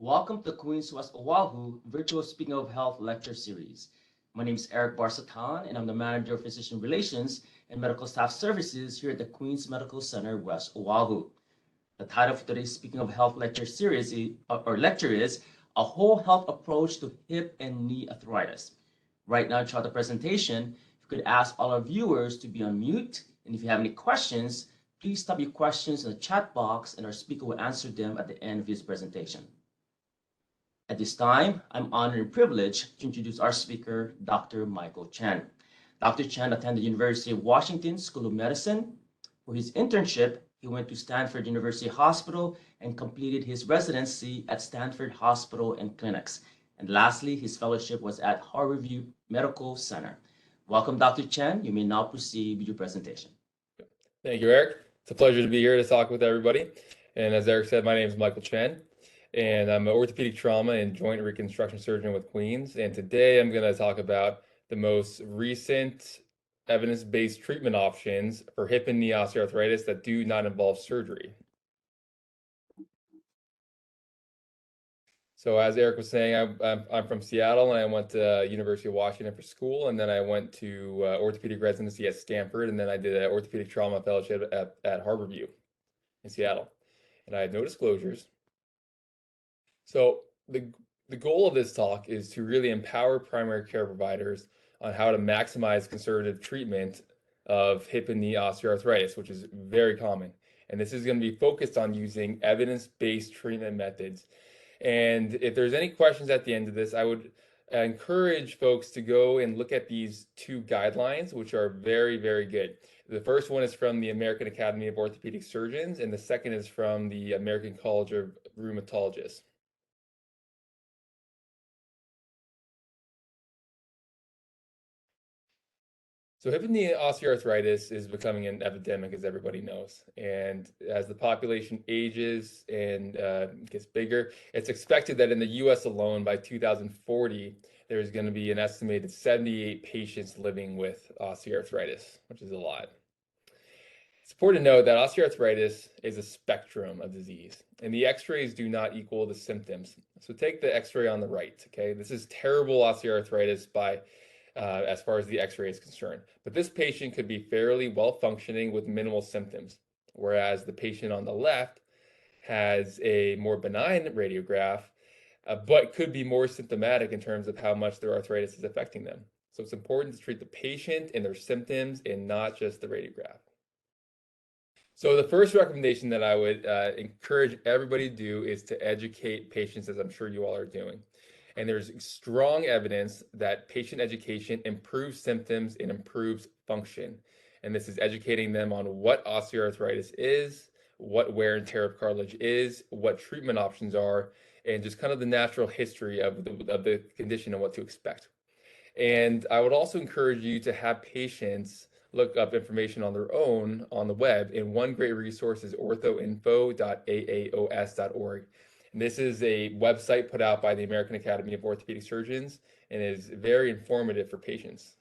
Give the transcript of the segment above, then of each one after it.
Welcome to Queen's West Oahu Virtual Speaking of Health Lecture Series. My name is Eric Barsatan, and I'm the Manager of Physician Relations and Medical Staff Services here at the Queen's Medical Center, West Oahu. The title for today's Speaking of Health Lecture Series lecture is A Whole Health Approach to Hip and Knee Arthritis. Right now, throughout the presentation, if you could ask all our viewers to be on mute, and if you have any questions, please type your questions in the chat box and our speaker will answer them at the end of his presentation. At this time, I'm honored and privileged to introduce our speaker, Dr. Michael Chen. Dr. Chen attended the University of Washington School of Medicine. For his internship, he went to Stanford University Hospital and completed his residency at Stanford Hospital and Clinics. And lastly, his fellowship was at Harborview Medical Center. Welcome, Dr. Chen. You may now proceed with your presentation. Thank you, Eric. It's a pleasure to be here to talk with everybody. And as Eric said, my name is Michael Chen, and I'm an orthopedic trauma and joint reconstruction surgeon with Queens. And today I'm going to talk about the most recent evidence-based treatment options for hip and knee osteoarthritis that do not involve surgery. So as Eric was saying, I'm from Seattle, and I went to University of Washington for school, and then I went to orthopedic residency at Stanford, and then I did an orthopedic trauma fellowship at Harborview in Seattle. And I had no disclosures. So the goal of this talk is to really empower primary care providers on how to maximize conservative treatment of hip and knee osteoarthritis, which is very common. And this is going to be focused on using evidence-based treatment methods. And if there's any questions at the end of this, I would encourage folks to go and look at these two guidelines, which are very, very good. The first one is from the American Academy of Orthopedic Surgeons, and the second is from the American College of Rheumatologists. So hip and knee osteoarthritis is becoming an epidemic, as everybody knows. And as the population ages and gets bigger, it's expected that in the US alone by 2040, there's going to be an estimated 78 patients living with osteoarthritis, which is a lot. It's important to note that osteoarthritis is a spectrum of disease, and the x-rays do not equal the symptoms. So take the x-ray on the right, okay? This is terrible osteoarthritis as far as the x-ray is concerned. But this patient could be fairly well functioning with minimal symptoms, whereas the patient on the left has a more benign radiograph, but could be more symptomatic in terms of how much their arthritis is affecting them. So it's important to treat the patient and their symptoms and not just the radiograph. So the first recommendation that I would encourage everybody to do is to educate patients, as I'm sure you all are doing. And there's strong evidence that patient education improves symptoms and improves function. And this is educating them on what osteoarthritis is, what wear and tear of cartilage is, what treatment options are, and just kind of the natural history of the condition and what to expect. And I would also encourage you to have patients look up information on their own on the web. And one great resource is orthoinfo.aaos.org. And this is a website put out by the American Academy of Orthopedic Surgeons and is very informative for patients.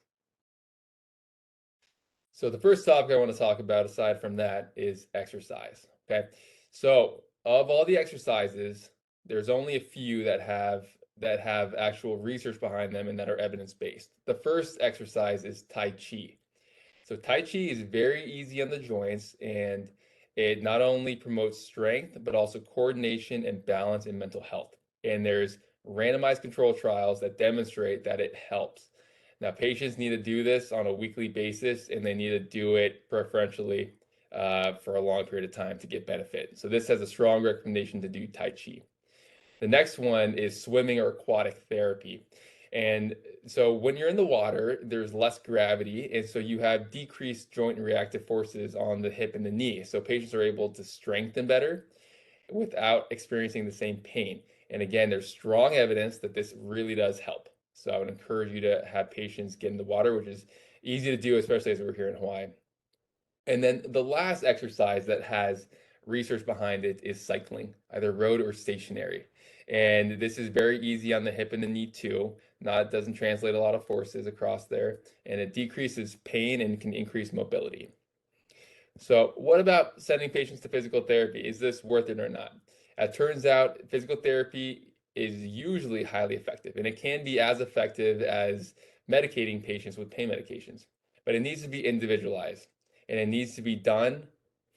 So the first topic I want to talk about aside from that is exercise. Okay, so of all the exercises, there's only a few that have actual research behind them and that are evidence-based. The first exercise is Tai Chi. So Tai Chi is very easy on the joints, and it not only promotes strength, but also coordination and balance and mental health. And there's randomized control trials that demonstrate that it helps. Now, patients need to do this on a weekly basis, and they need to do it preferentially for a long period of time to get benefit. So this has a strong recommendation to do Tai Chi. The next one is swimming or aquatic therapy. And so when you're in the water, there's less gravity, and so you have decreased joint and reactive forces on the hip and the knee. So patients are able to strengthen better without experiencing the same pain. And again, there's strong evidence that this really does help. So I would encourage you to have patients get in the water, which is easy to do, especially as we're here in Hawaii. And then the last exercise that has research behind it is cycling, either road or stationary. And this is very easy on the hip and the knee too. It doesn't translate a lot of forces across there, and it decreases pain and can increase mobility. So what about sending patients to physical therapy? Is this worth it or not? It turns out physical therapy is usually highly effective, and it can be as effective as medicating patients with pain medications, but it needs to be individualized and it needs to be done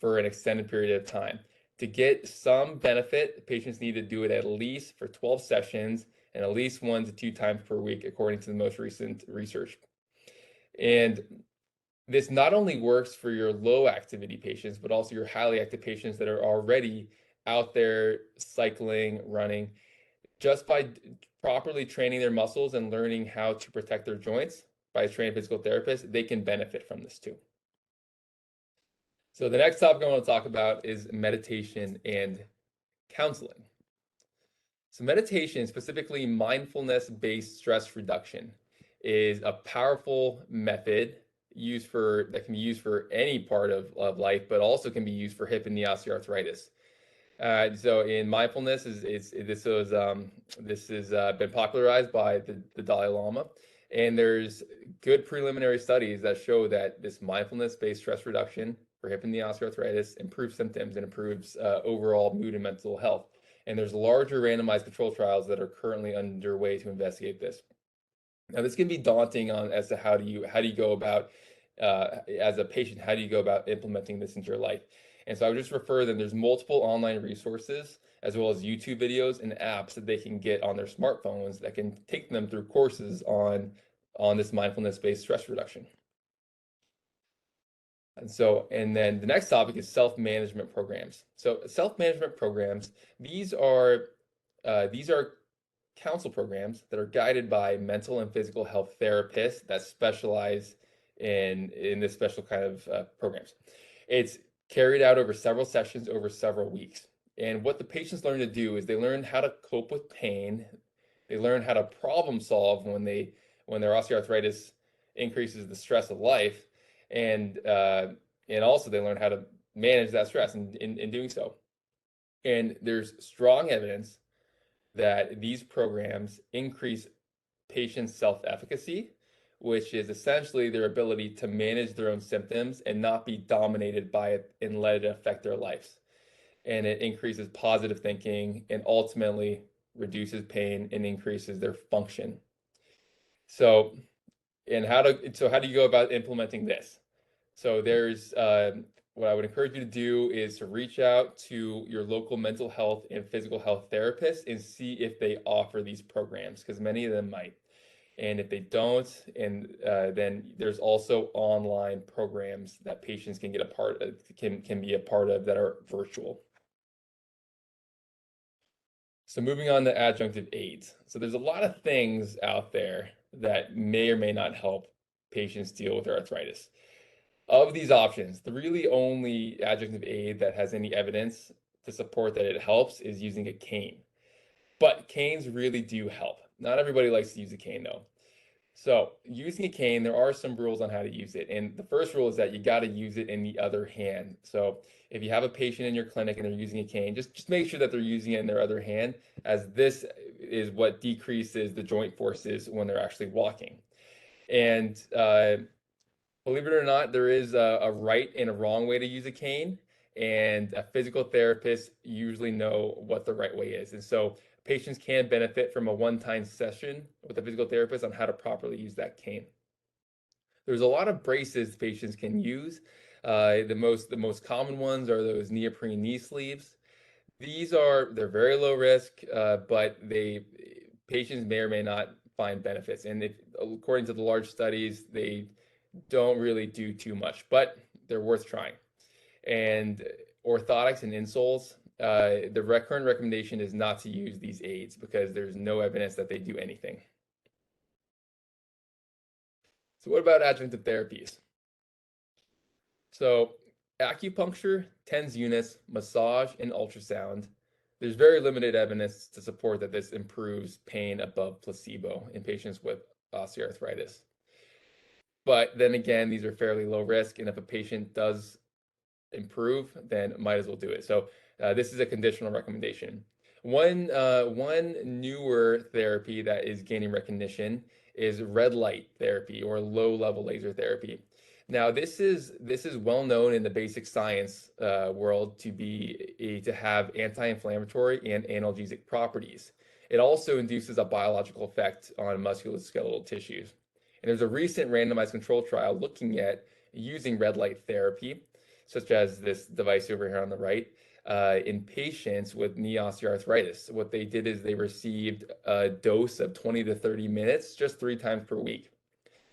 for an extended period of time. To get some benefit, patients need to do it at least for 12 sessions and at least 1 to 2 times per week, according to the most recent research. And this not only works for your low activity patients, but also your highly active patients that are already out there cycling, running. Just by properly training their muscles and learning how to protect their joints by a trained physical therapist, they can benefit from this too. So the next topic I want to talk about is meditation and counseling. So meditation, specifically mindfulness-based stress reduction, is a powerful method that can be used for any part of life, but also can be used for hip and knee osteoarthritis. So in mindfulness this has been popularized by the Dalai Lama, and there's good preliminary studies that show that this mindfulness-based stress reduction for hip and knee osteoarthritis improves symptoms and improves overall mood and mental health. And there's larger randomized control trials that are currently underway to investigate this. Now, this can be daunting as to how do you go about as a patient, how do you go about implementing this into your life? And so I would just refer them. There's multiple online resources as well as YouTube videos and apps that they can get on their smartphones that can take them through courses on this mindfulness-based stress reduction. And then the next topic is self-management programs. So self-management programs, these are counsel programs that are guided by mental and physical health therapists that specialize in this special kind of programs. It's carried out over several sessions over several weeks. And what the patients learn to do is they learn how to cope with pain. They learn how to problem solve when their osteoarthritis increases the stress of life, and also they learn how to manage that stress in doing so. And there's strong evidence that these programs increase patients' self-efficacy, which is essentially their ability to manage their own symptoms and not be dominated by it and let it affect their lives. And it increases positive thinking and ultimately reduces pain and increases their function. So how do you go about implementing this? So there's what I would encourage you to do is to reach out to your local mental health and physical health therapist and see if they offer these programs, because many of them might. And if they don't, then there's also online programs that patients can get a part of, can be a part of, that are virtual. So moving on to adjunctive aids. So there's a lot of things out there that may or may not help patients deal with their arthritis. Of these options, the really only adjunctive aid that has any evidence to support that it helps is using a cane. But canes really do help. Not everybody likes to use a cane though. So using a cane, there are some rules on how to use it. And the first rule is that you got to use it in the other hand. So if you have a patient in your clinic and they're using a cane, just make sure that they're using it in their other hand, as this is what decreases the joint forces when they're actually walking. And believe it or not, there is a right and a wrong way to use a cane, and a physical therapist usually know what the right way is. And so patients can benefit from a one-time session with a physical therapist on how to properly use that cane. There's a lot of braces patients can use. The most common ones are those neoprene knee sleeves. They're very low risk, but patients may or may not find benefits. And according to the large studies, they don't really do too much, but they're worth trying. And orthotics and insoles, the current recommendation is not to use these aids because there's no evidence that they do anything. So what about adjunctive therapies? So acupuncture, TENS units, massage, and ultrasound. There's very limited evidence to support that this improves pain above placebo in patients with osteoarthritis. But then again, these are fairly low risk, and if a patient does improve, then might as well do it. So this is a conditional recommendation. One newer therapy that is gaining recognition is red light therapy or low level laser therapy. Now, this is well known in the basic science world to have anti-inflammatory and analgesic properties. It also induces a biological effect on musculoskeletal tissues. And there's a recent randomized control trial looking at using red light therapy, such as this device over here on the right, in patients with knee osteoarthritis. What they did is they received a dose of 20 to 30 minutes, just 3 times per week.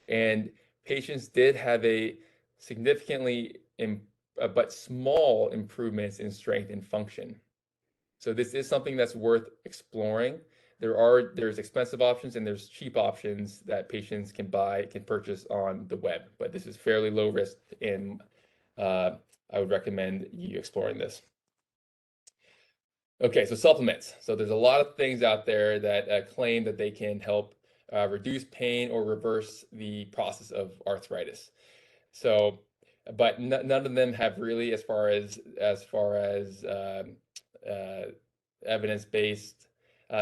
And patients did have a significantly but small improvements in strength and function. So this is something that's worth exploring. There's expensive options and there's cheap options that patients can purchase on the web, but this is fairly low risk, and I would recommend you exploring this. Okay, so supplements. So there's a lot of things out there that claim that they can help reduce pain or reverse the process of arthritis. So, but none of them have really, as far as evidence-based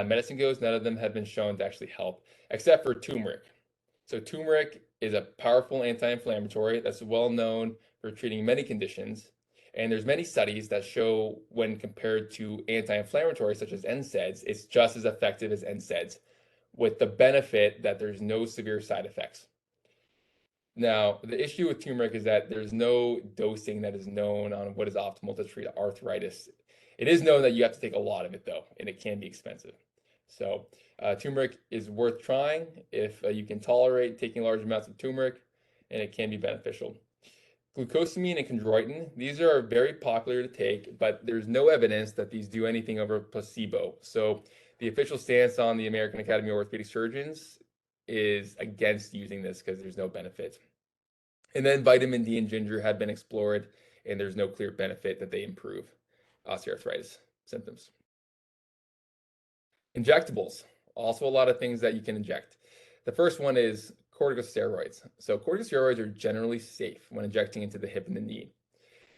medicine goes, none of them have been shown to actually help, except for turmeric. So turmeric is a powerful anti-inflammatory that's well known for treating many conditions. And there's many studies that show when compared to anti-inflammatories such as NSAIDs, it's just as effective as NSAIDs, with the benefit that there's no severe side effects. Now, the issue with turmeric is that there's no dosing that is known on what is optimal to treat arthritis. It is known that you have to take a lot of it though, and it can be expensive. So turmeric is worth trying if you can tolerate taking large amounts of turmeric, and it can be beneficial. Glucosamine and chondroitin, these are very popular to take, but there's no evidence that these do anything over placebo. So the official stance on the American Academy of Orthopedic Surgeons is against using this because there's no benefit. And then vitamin D and ginger have been explored, and there's no clear benefit that they improve osteoarthritis symptoms. Injectables, also a lot of things that you can inject. The first one is corticosteroids. So corticosteroids are generally safe when injecting into the hip and the knee.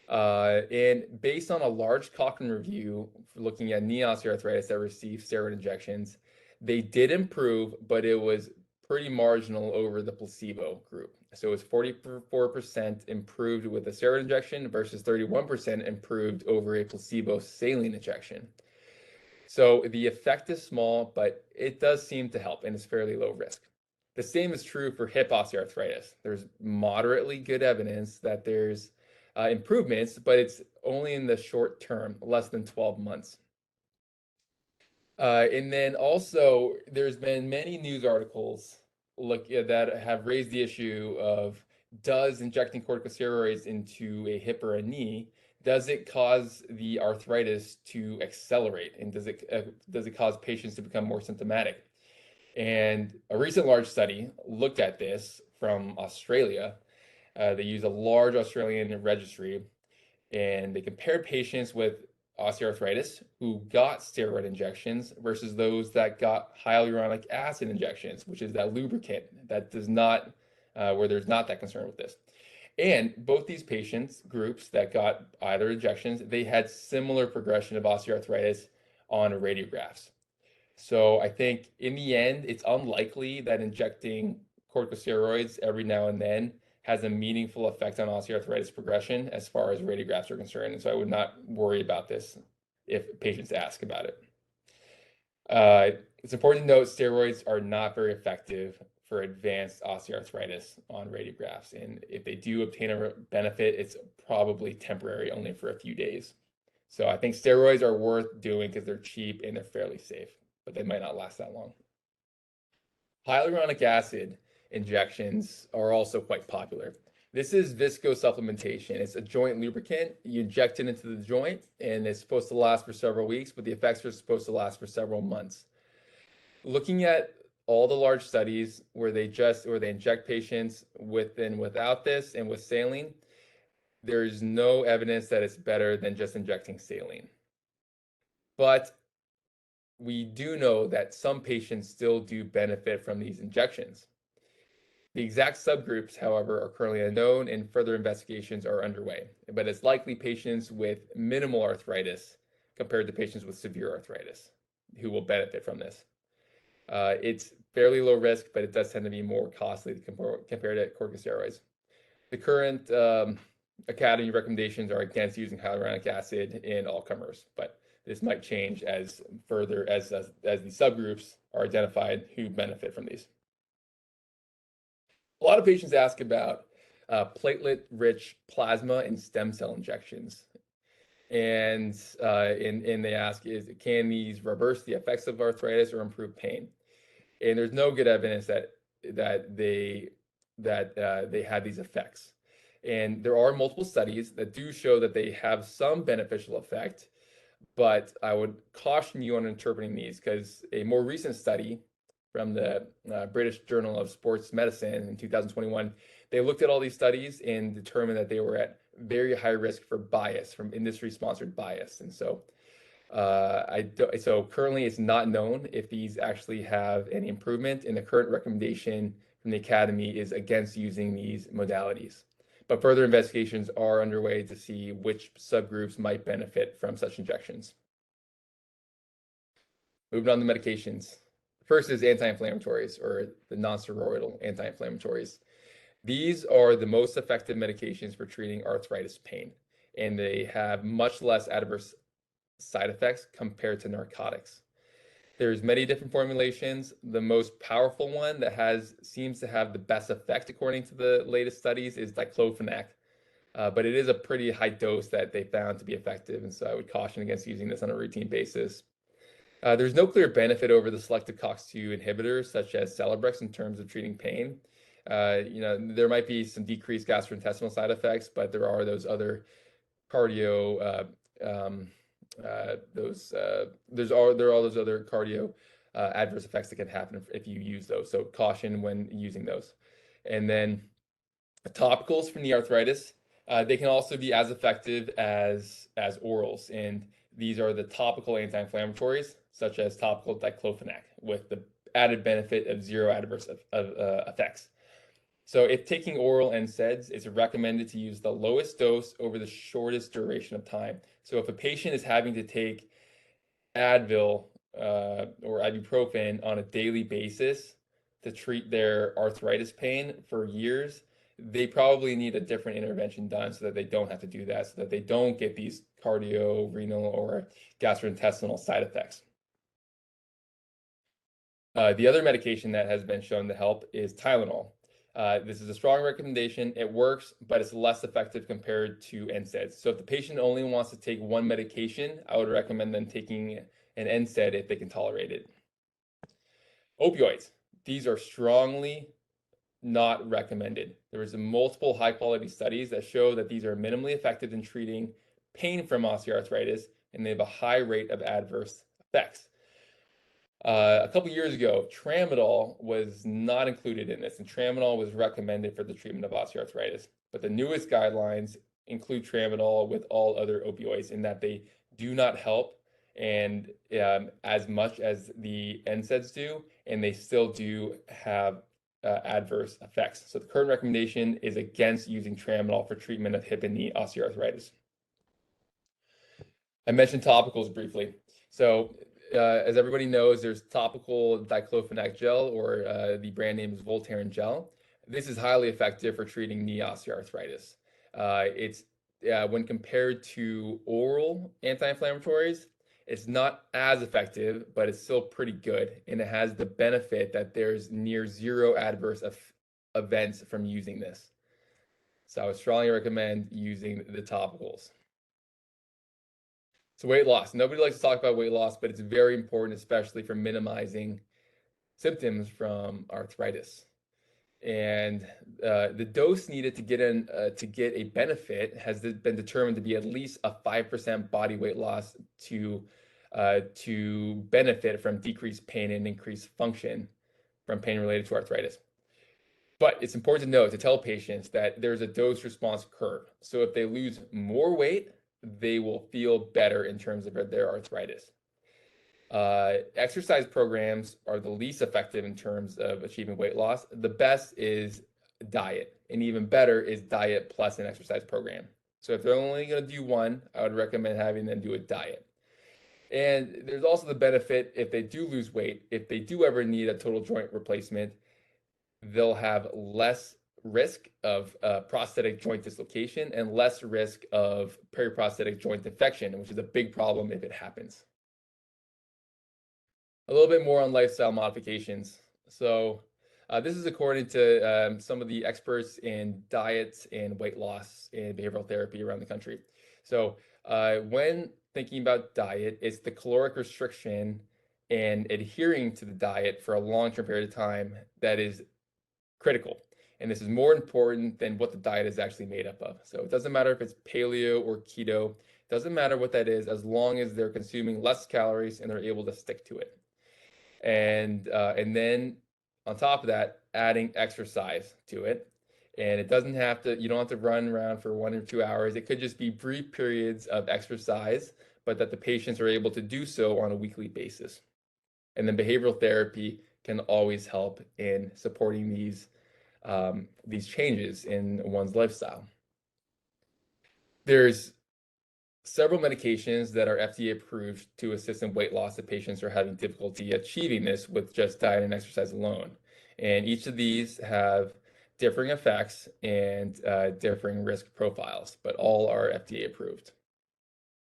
And based on a large Cochrane review looking at knee osteoarthritis that received steroid injections, they did improve, but it was pretty marginal over the placebo group. So it was 44% improved with a steroid injection versus 31% improved over a placebo saline injection. So the effect is small, but it does seem to help, and it's fairly low risk. The same is true for hip osteoarthritis. There's moderately good evidence that there's improvements, but it's only in the short term, less than 12 months. And then also, there's been many news articles that have raised the issue of, does injecting corticosteroids into a hip or a knee, does it cause the arthritis to accelerate, and does it cause patients to become more symptomatic? And a recent large study looked at this from Australia. They used a large Australian registry, and they compared patients with osteoarthritis who got steroid injections versus those that got hyaluronic acid injections, which is that lubricant that does not, where there's not that concern with this. And both these patients groups that got either injections, they had similar progression of osteoarthritis on radiographs. So I think in the end, it's unlikely that injecting corticosteroids every now and then has a meaningful effect on osteoarthritis progression as far as radiographs are concerned. And so I would not worry about this if patients ask about it. It's important to note steroids are not very effective for advanced osteoarthritis on radiographs. And if they do obtain a benefit, it's probably temporary, only for a few days. So I think steroids are worth doing because they're cheap and they're fairly safe, but they might not last that long. Hyaluronic acid injections are also quite popular. This is viscosupplementation. It's a joint lubricant. You inject it into the joint, and it's supposed to last for several weeks, but the effects are supposed to last for several months. Looking at all the large studies where they inject patients with and without this and with saline, there's no evidence that it's better than just injecting saline. But we do know that some patients still do benefit from these injections. The exact subgroups, however, are currently unknown and further investigations are underway, but it's likely patients with minimal arthritis compared to patients with severe arthritis who will benefit from this. It's fairly low risk, but it does tend to be more costly compared to corticosteroids. The current Academy recommendations are against using hyaluronic acid in all comers, but this might change as further as the subgroups are identified who benefit from these. A lot of patients ask about platelet-rich plasma and stem cell injections. And they ask, can these reverse the effects of arthritis or improve pain? And there's no good evidence that they have these effects. And there are multiple studies that do show that they have some beneficial effect, but I would caution you on interpreting these because a more recent study from the British Journal of Sports Medicine in 2021, they looked at all these studies and determined that they were at very high risk for bias, from industry-sponsored bias. And so so currently it's not known if these actually have any improvement, and the current recommendation from the Academy is against using these modalities. But further investigations are underway to see which subgroups might benefit from such injections. Moving on to medications. First is anti-inflammatories, or the non-steroidal anti-inflammatories. These are the most effective medications for treating arthritis pain, and they have much less adverse side effects compared to narcotics. There's many different formulations. The most powerful one that seems to have the best effect according to the latest studies is diclofenac, but it is a pretty high dose that they found to be effective, and so I would caution against using this on a routine basis. There's no clear benefit over the selective COX-2 inhibitors such as Celebrex in terms of treating pain. There might be some decreased gastrointestinal side effects, but there are those other cardio there are all those other cardio adverse effects that can happen if you use those. So caution when using those. And then topicals from the arthritis, they can also be as effective as orals, and these are the topical anti-inflammatories, such as topical diclofenac, with the added benefit of zero adverse effects. So if taking oral NSAIDs, it's recommended to use the lowest dose over the shortest duration of time. So if a patient is having to take Advil or ibuprofen on a daily basis to treat their arthritis pain for years, they probably need a different intervention done so that they don't have to do that, so that they don't get these cardio, renal, or gastrointestinal side effects. The other medication that has been shown to help is Tylenol. This is a strong recommendation. It works, but it's less effective compared to NSAIDs. So if the patient only wants to take one medication, I would recommend them taking an NSAID if they can tolerate it. Opioids. These are strongly not recommended. There is multiple high-quality studies that show that these are minimally effective in treating pain from osteoarthritis, and they have a high rate of adverse effects. A couple years ago, tramadol was not included in this, and tramadol was recommended for the treatment of osteoarthritis. But the newest guidelines include tramadol with all other opioids in that they do not help and as much as the NSAIDs do, and they still do have adverse effects. So the current recommendation is against using tramadol for treatment of hip and knee osteoarthritis. I mentioned topicals briefly. So as everybody knows, there's topical diclofenac gel, or the brand name is Voltaren gel. This is highly effective for treating knee osteoarthritis. When compared to oral anti-inflammatories, it's not as effective, but it's still pretty good, and it has the benefit that there's near zero adverse events from using this. So I would strongly recommend using the topicals. So weight loss. Nobody likes to talk about weight loss, but it's very important, especially for minimizing symptoms from arthritis. And the dose needed to get a benefit has been determined to be at least a 5% body weight loss to benefit from decreased pain and increased function from pain related to arthritis. But it's important to note, to tell patients that there's a dose response curve. So if they lose more weight, they will feel better in terms of their arthritis. Exercise programs are the least effective in terms of achieving weight loss. The best is diet, and even better is diet plus an exercise program. So if they're only going to do one, I would recommend having them do a diet. And there's also the benefit, if they do lose weight, if they do ever need a total joint replacement, they'll have less risk of prosthetic joint dislocation and less risk of periprosthetic joint infection, which is a big problem if it happens. A little bit more on lifestyle modifications. So this is according to some of the experts in diets and weight loss and behavioral therapy around the country. So when thinking about diet, it's the caloric restriction and adhering to the diet for a long-term period of time that is critical. And this is more important than what the diet is actually made up of. So it doesn't matter if it's paleo or keto, it doesn't matter what that is, as long as they're consuming less calories and they're able to stick to it. And then on top of that, adding exercise to it. And it doesn't have to, you don't have to run around for 1 or 2 hours. It could just be brief periods of exercise, but that the patients are able to do so on a weekly basis. And then behavioral therapy can always help in supporting these changes in one's lifestyle. There's several medications that are FDA approved to assist in weight loss if patients are having difficulty achieving this with just diet and exercise alone. And each of these have differing effects and differing risk profiles, but all are FDA approved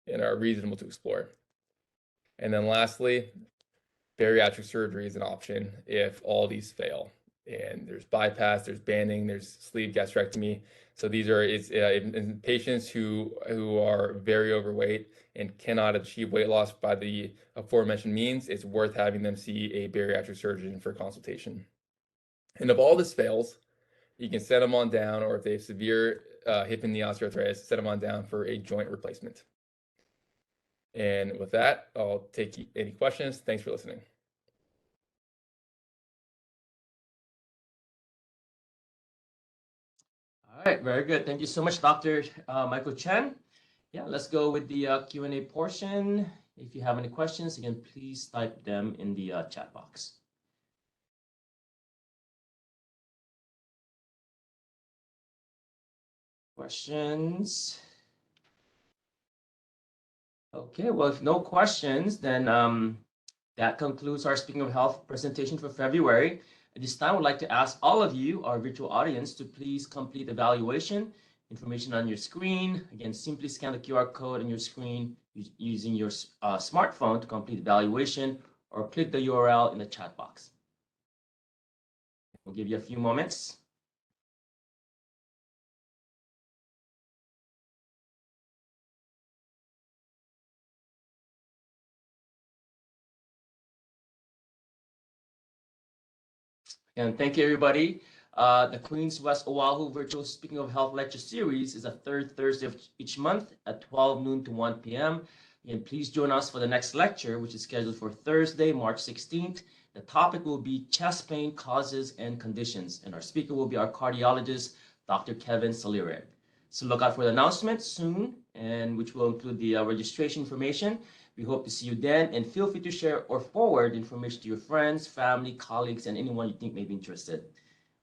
and are reasonable to explore. And then lastly, bariatric surgery is an option if all these fail. And there's bypass, there's banding, there's sleeve gastrectomy. So these are in patients who are very overweight and cannot achieve weight loss by the aforementioned means. It's worth having them see a bariatric surgeon for consultation. And if all this fails, you can send them on down, or if they have severe hip and knee osteoarthritis, send them on down for a joint replacement. And with that, I'll take any questions. Thanks for listening. All right, very good. Thank you so much, Dr. Michael Chen. Yeah, let's go with the Q&A portion. If you have any questions, again, please type them in the chat box. Questions? Okay, well, if no questions, then that concludes our Speaking of Health presentation for February. At this time, I would like to ask all of you, our virtual audience, to please complete the evaluation. Information on your screen. Again, simply scan the QR code on your screen using your smartphone to complete the evaluation, or click the URL in the chat box. We'll give you a few moments. And thank you, everybody. The Queens West Oahu Virtual Speaking of Health Lecture Series is the third Thursday of each month at 12 noon to 1 p.m. And please join us for the next lecture, which is scheduled for Thursday, March 16th. The topic will be chest pain causes and conditions. And our speaker will be our cardiologist, Dr. Kevin Salire. So look out for the announcement soon, and which will include the registration information. We hope to see you then, and feel free to share or forward information to your friends, family, colleagues, and anyone you think may be interested.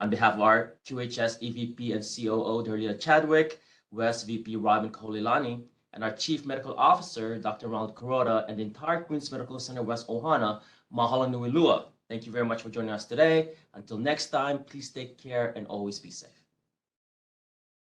On behalf of our QHS EVP and COO, Darlita Chadwick, West VP Robin Kolilani, and our Chief Medical Officer, Dr. Ronald Kuroda, and the entire Queens Medical Center West Ohana, mahalo nui lua. Thank you very much for joining us today. Until next time, please take care and always be safe.